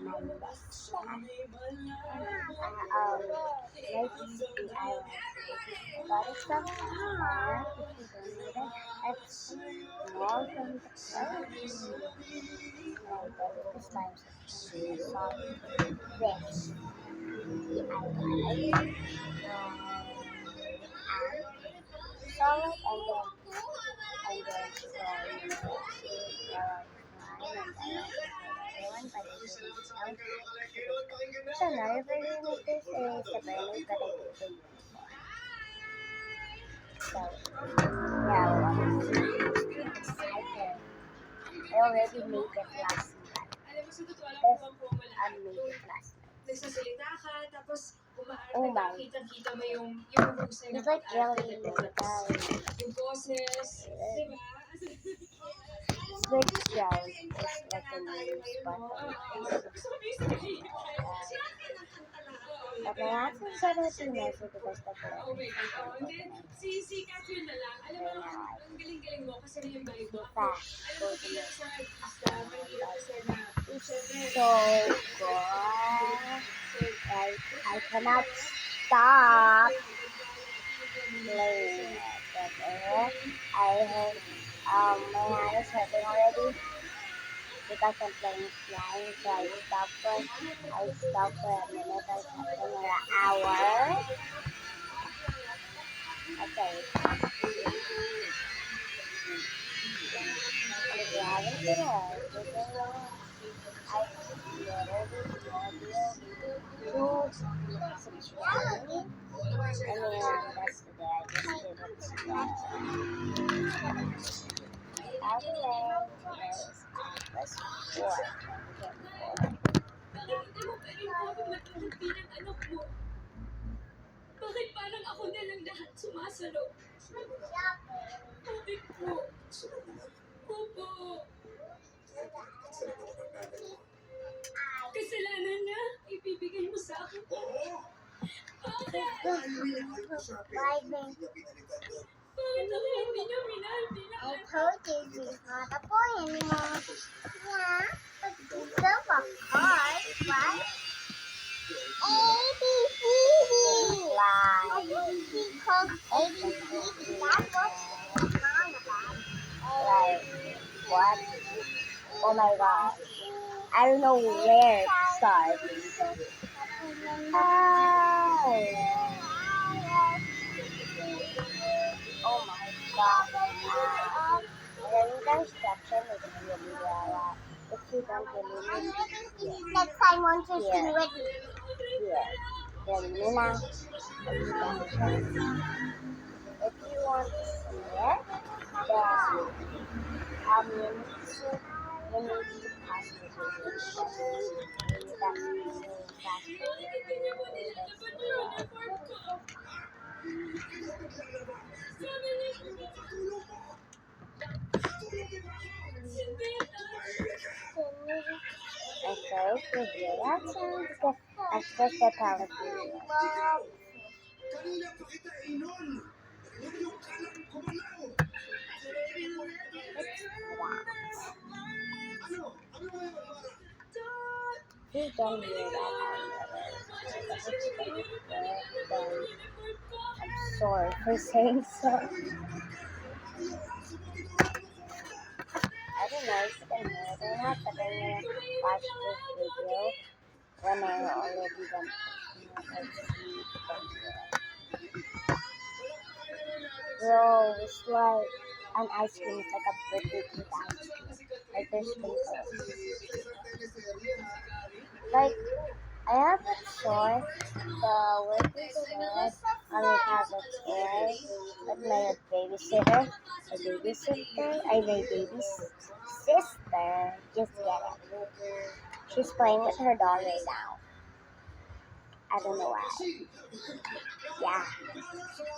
my best friend. Like the island. I got it from China. If you don't know that, it's small from the coast. And I got it this time section. I saw this, the island. And saw it and then saw fine and everyone, but I didn't tell. So another version of this is the burner that I did the uniform. So yeah, I'm excited. I already made it last month. I made it last month. Nagsasalita ka, tapos umaarte ka, kita-kita mo yung husay ng pag-arte ng mga yung boses, di ba? Switch gel is like a new spot on but my accent said it too nicely because the color. Si Catherine na lang, alam mo, ang galing-galing mo kasi yung vibe mo. Alam mo, bilang sa artista, mahirap kasi na, so good. I cannot stop playing it. But I have my hand is hurting already because I'm playing flying, so I stopped for a minute or something or an hour. Okay. If you haven't seen it, I literally told you to subscribe. That's the day I just did it. Anyway, today's August 4th. Bakit hindi mo pa rin ako matanggap bilang anak mo? Bakit parang ako na lang lahat sumasalo? Bakit po? Opo. Kasalanan niya, ibibigay mo sa akin. Bakit? Bakit ako hindi niya minahal bilang anak? I told you he's not a boy anymore. Yeah, but he's still a card, right? ABCD. ABC called ABCD. That's what she's on about. Like, what? Oh my god. I don't know where to start. Oh my god. The intersection is really well. If you don't believe me, next time once you see with me. Here. Then Mina. If you want to see it, then you need to pass the okay, so here that sounds good. That's just the power of you don't hear that I'm sorry for saying so. I don't know if you can hear it or not, but I'm gonna watch this video when I already done. Bro, it's like an ice cream. It's like a birthday cake ice cream. Like there's sprinkles. Like I haven't saw the workers red on the tablet toy with my babysitter. My baby sister. Just get it. She's playing with her dog right now. I don't know why. Yeah.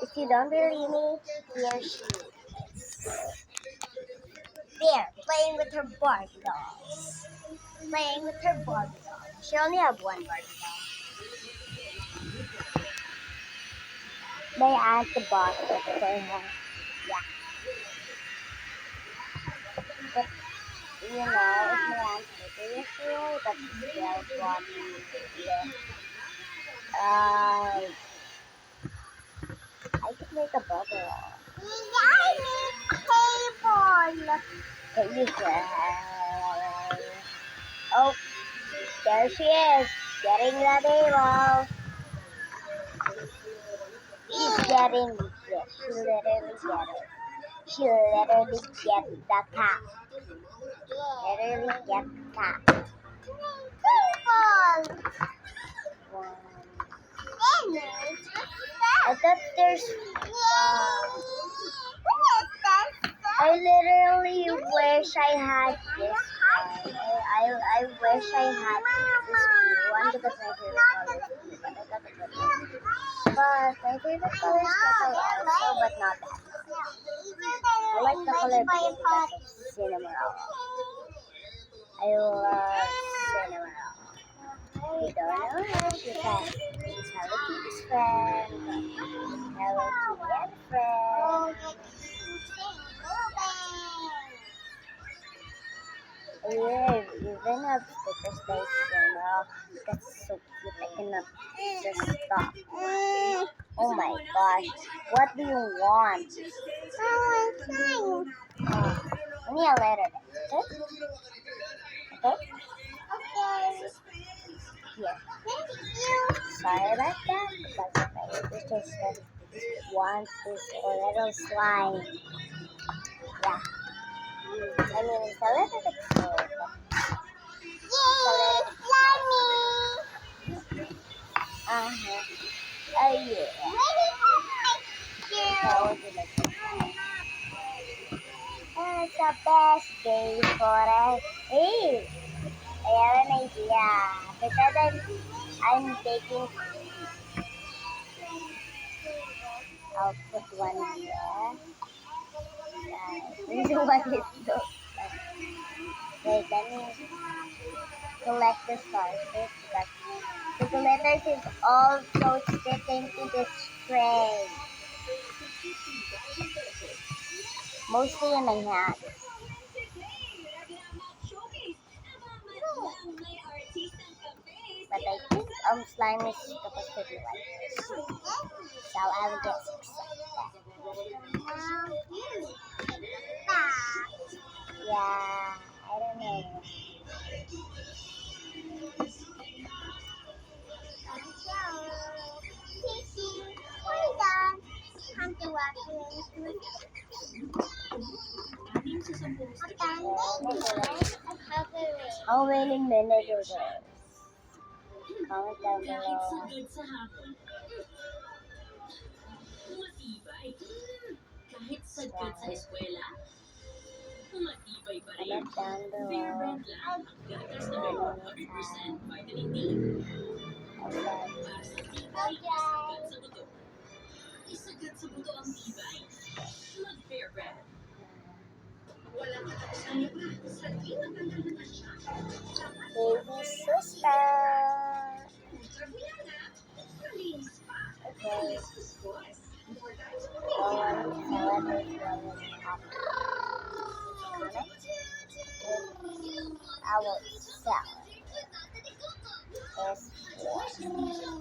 If you don't believe me, here she is. There, playing with her Barbie dolls. Playing with her Barbie doll. She only have one Barbie doll. My aunt bought it for her. Yeah. But you know, if my aunt's birthday yesterday, but still bought me this. I could make a bubble. I need a table. Can you say? Oh, there she is, getting the table. She's getting it. She literally get it. She literally get the cat. Literally get the cat. Table. I thought there's I literally wish I had this one. I wish I had this blue one because my favorite color is blue, but I got the good one. But my favorite color is purple also, but not that much. I like the color blue because of cinnamon roll. I love cinnamon roll. You don't know her, she said, she's Hello Kitty's friend. Hello Kitty and friend. Yeah, even have stickers by Cinnamon. That's so cute. I cannot just stop. Oh my gosh. What do you want? I want time. Give me a letter. Okay? Okay? Okay. Here. Thank you. Sorry about that. Because my English just want this little slime. Yeah. I mean, it's a little bit cold. Yay! Slimy! Uh-huh. Oh, yeah. How would you like to try? It's the best day for us. Hey! I have an idea. Because I'm baking cookies. I'll put one here. This is what it looks like. Wait, let me collect the stars first because the glitters is also sticking to the tray. Mostly in my hand. But I think slime is supposed to be like this. So I'll just accept that. Yeah, I don't know. We're done. Time to watch how many minutes is it? Comment down below. Comment down below. Baby sister. Okay. Our salad is 4.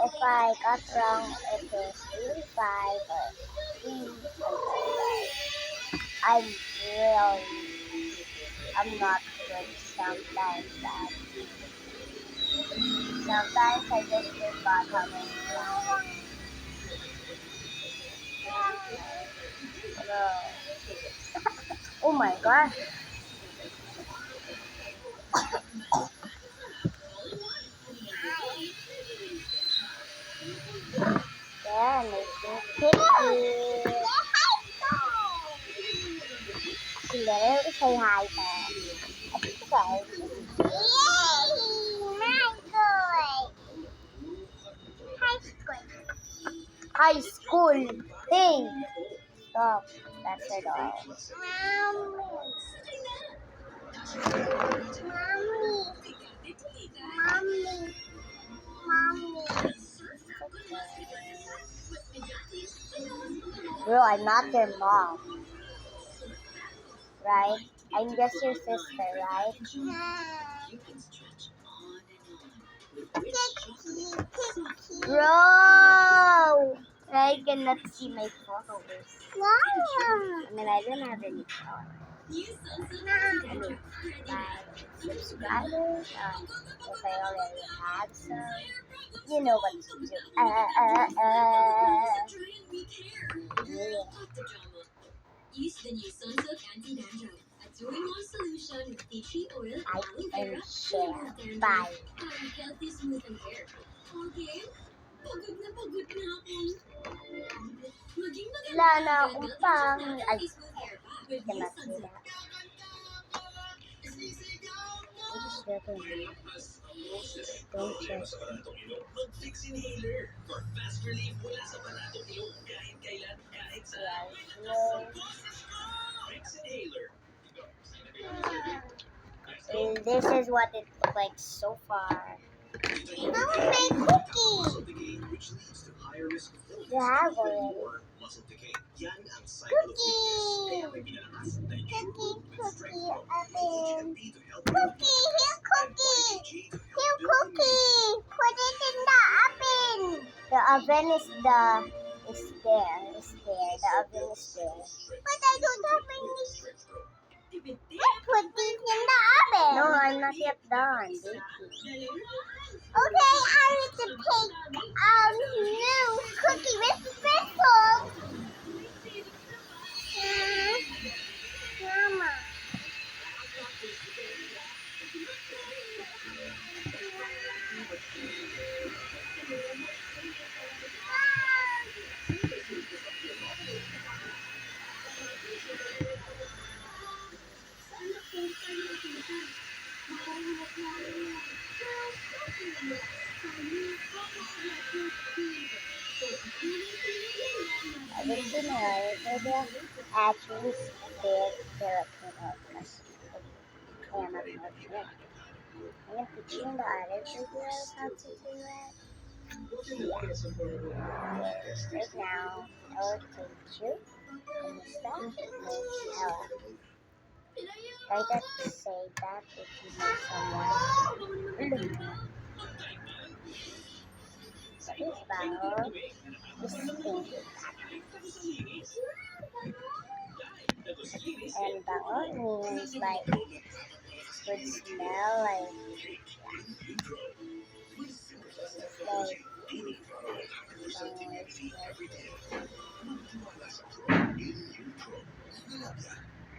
If I got wrong, it is really 5 or 3 I'm really, I'm not good sometimes. Sometimes I just forgot how many times. Oh my gosh. Yeah, making cookies. She literally say hi there. I think so. Yay! Michael! High school. Hey! Stop. That's her dog. Mommy. Mommy. Bro, I'm not their mom. Right? I'm just your sister, right? Bro! I cannot see my followers. I mean, I don't have any followers. I mean, my subscribers, if I already have some, you know what to do. Yeah. Use the new Sunsilk Anti-Dandruff, a 2-in-1 solution with tea tree oil, aloe vera, and share. Bye. Para healthy, smooth hair. Okay? Pagod na ako. Maging maganda. Lana akong pang... Ay, cannot do that. I'm just joking. Don't judge me. Mag-fix inhaler for fast relief mula sa balatong ilong kahit kailan, kahit saan. Fix inhaler. And this is what it looks like so far. I want to make cookie. You have already. Cookie. Cookie oven. Cookie, here cookie. Here cookie. Put it in the oven. The oven is there. The oven is there. But I don't have any. I put these in the oven. No, I'm not yet done. Okay, I need to take new cookie with sprinkles. Mama. Original actually speak Filipino because I am a Filipino. I'm going to put you in the other videos how to do it. Right now, I will teach you in the stuff Ella. Try to say that if you know someone. What is bango? This thing. And bango means like would smell like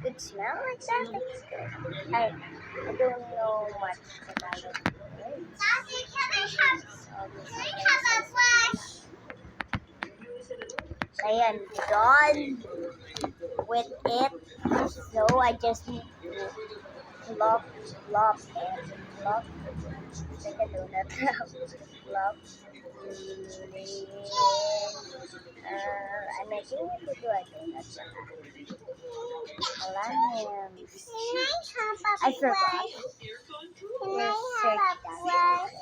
good smell like that. That's good. I don't know much about it. Daddy, can I have a brush? I am done with it, so I just need to flop it. Flop. Like a donut. Flop. I'm making it to do a donut. I forgot. Can I have a brush?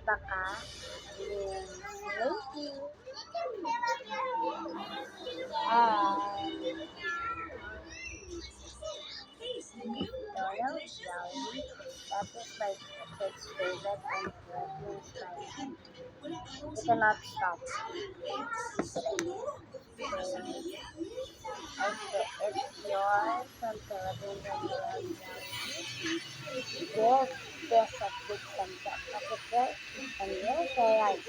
Baka yung lady Donald Jelly. That is my kid's favorite and Philippines spicy. You cannot stop. If you're from Philippines and you love jelly, give this a big thumbs up. But if you're in USA, like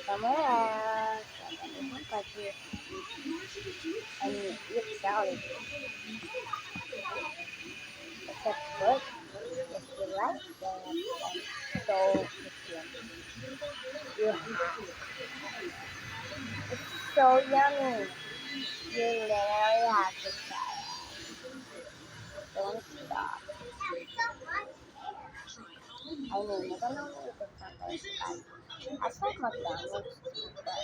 somewhere else, like a different country, and you eat jelly, it's a good. If you like that, so yeah. It's so yummy. You literally have to try it. Don't stop. I mean, you can only eat it sometimes, but I like McDonald's too, but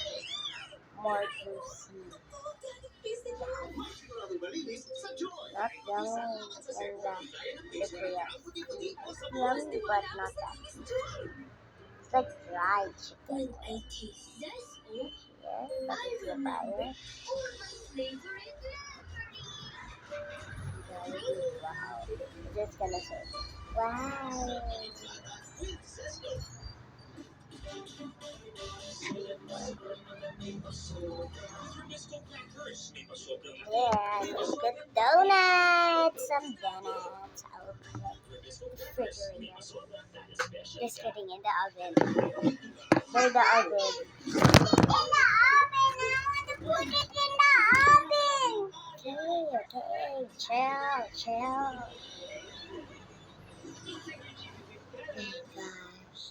more juicy. Not yummy and the Korea. Yummy, but not that. like dried chicken. Yeah, but if you buy it, wow. I'm just gonna say, wow. Yeah, I make the donuts. Some donuts. I'll put it in the refrigerator. Just kidding, in the oven. Where the oven? In the oven. I want to put it in the oven. Okay, chill. Oh my gosh.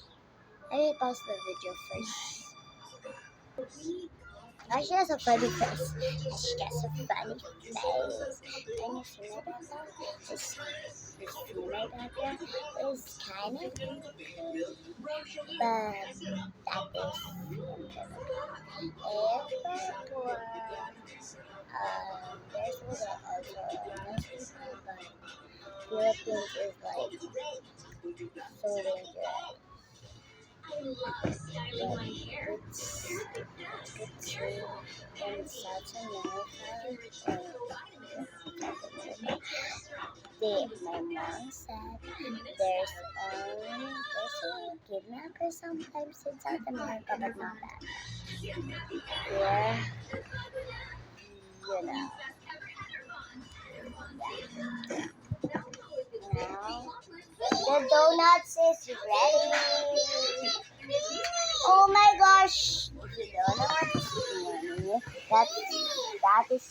Let me pause the video first. Oh, she has a funny face. She has a funny face. Can you see my background? This see my background is kind of creepy, but that is if it were, there's also nice people, but Philippines is like so dangerous. It's in South America. My mom said there's a kidnapper sometimes in South America, but not that. Yeah, you know. Now the donuts is ready. Oh my gosh! You don't know what is yummy. That is.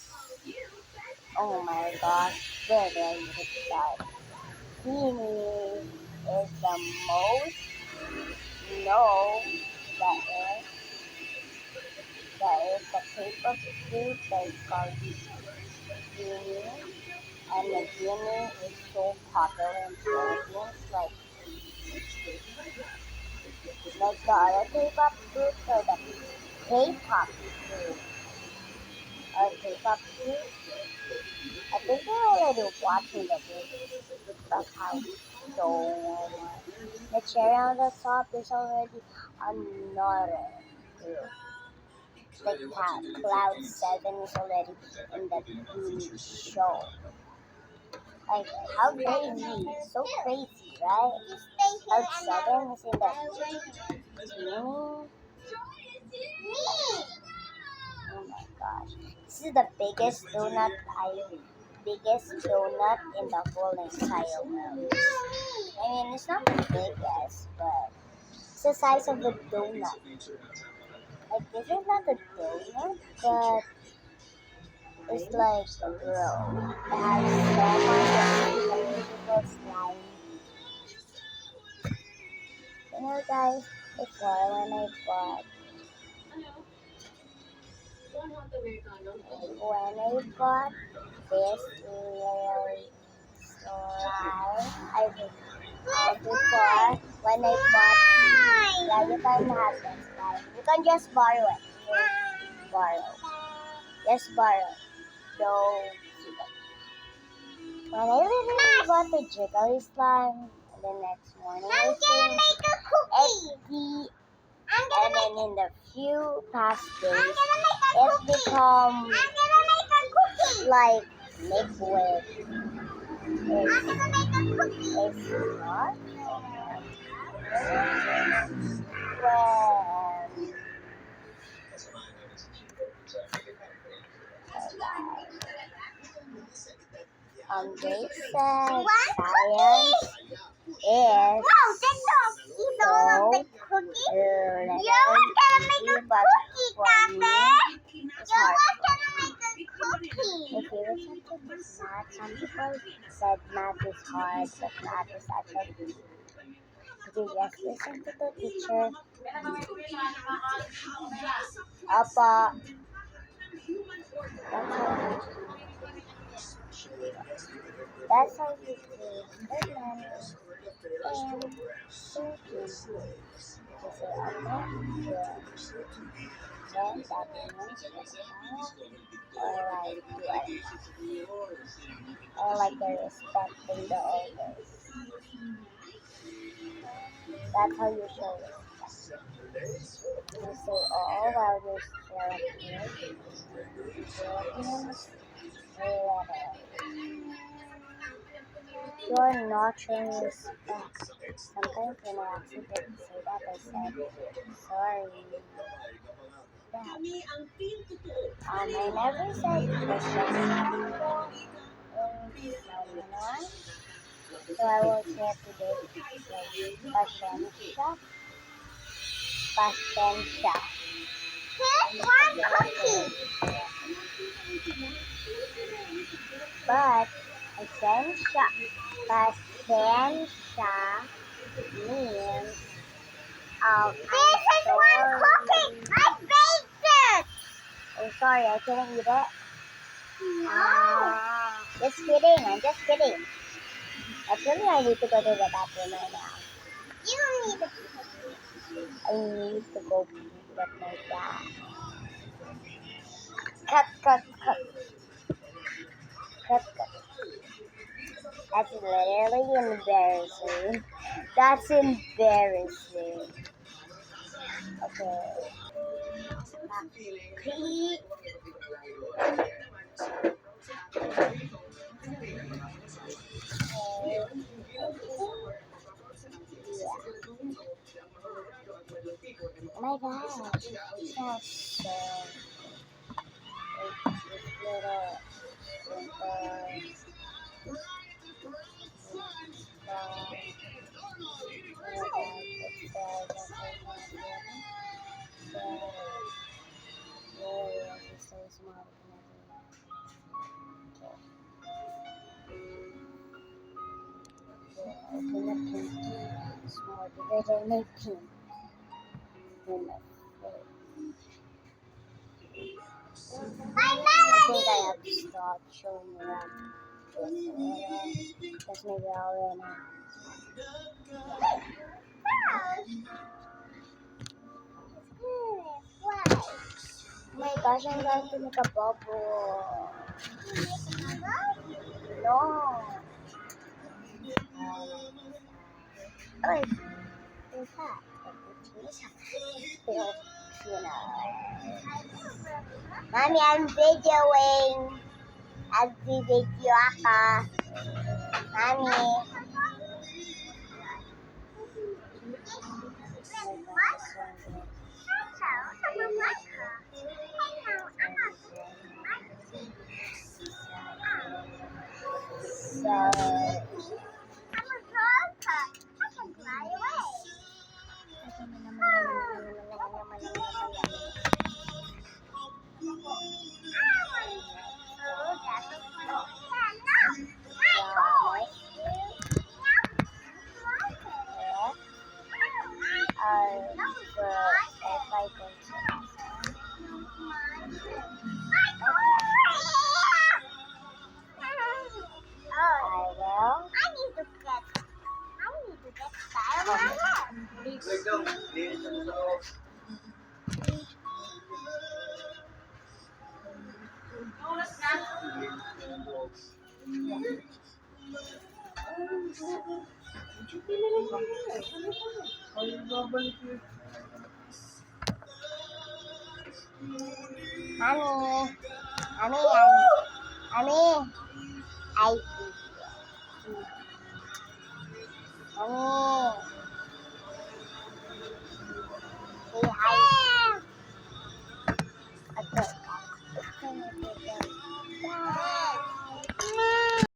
Oh my gosh! There you start. Beanie is the most no that is the type of fruit that is called beanie, and the beanie is so popular in Philippines, like the other K-pop groups or the K-pop group or K-pop group. I think they're already watching the video. That's how so the cherry on the top is already another group. Like Cloud 7 is already in the Beanie show. Like how crazy, so crazy, right? Cloud 7 is in the Beanie. Oh my gosh. This is the biggest donut in the whole entire world. I mean, it's not the biggest, but it's the size of the donut. Like, this is not a donut, but it's like a roll. It has so much beautiful slime. You know, guys, before when I bought this little slime, I think before when I bought, yeah, you can have that slime. You can just borrow it. Borrow. Just borrow. So, when I literally bought the jiggly slime, the next morning I think and then in the few past days, it become like liquid. It's not when they said science is so little easy, but for me, it's hard. If you listen to this math, some people said math is hard, but math is actually easy. If you just listen to the teacher, Apa, that's how you create the money and thinking. You say Apa, then that means or like or like the respecting the elders. That's how you show respect. You say all while you're still a kid. Philippines letter. You're not showing respect. Sometimes when I accidentally say that, I said, sorry. Yeah. I never said Christian before in Manila. So I will say today, like, pasensya. Pasensya. Here's one cookie. But pasensya. Pasensya means this is one cookie. I baked it. Oh, sorry, I couldn't eat it. No. Just kidding. I'm just kidding. Actually, I need to go to the bathroom right now. You don't need to pee. I need to go pee with my dad. Cut, cut, cut. Cut, cut. That's literally embarrassing. That's embarrassing. Okay. Pee. Oh my god, it smells so this little so small. Open the pinky. Small bigger than my pink. In my face. I think I have to stop showing around. Because maybe I'll run out. Oh my gosh, I'm going to make a bubble. No. Oh, in fact, Mommy, I'm videoing. Nag-video ako. Mommy. Mommy, I see you. Mommy.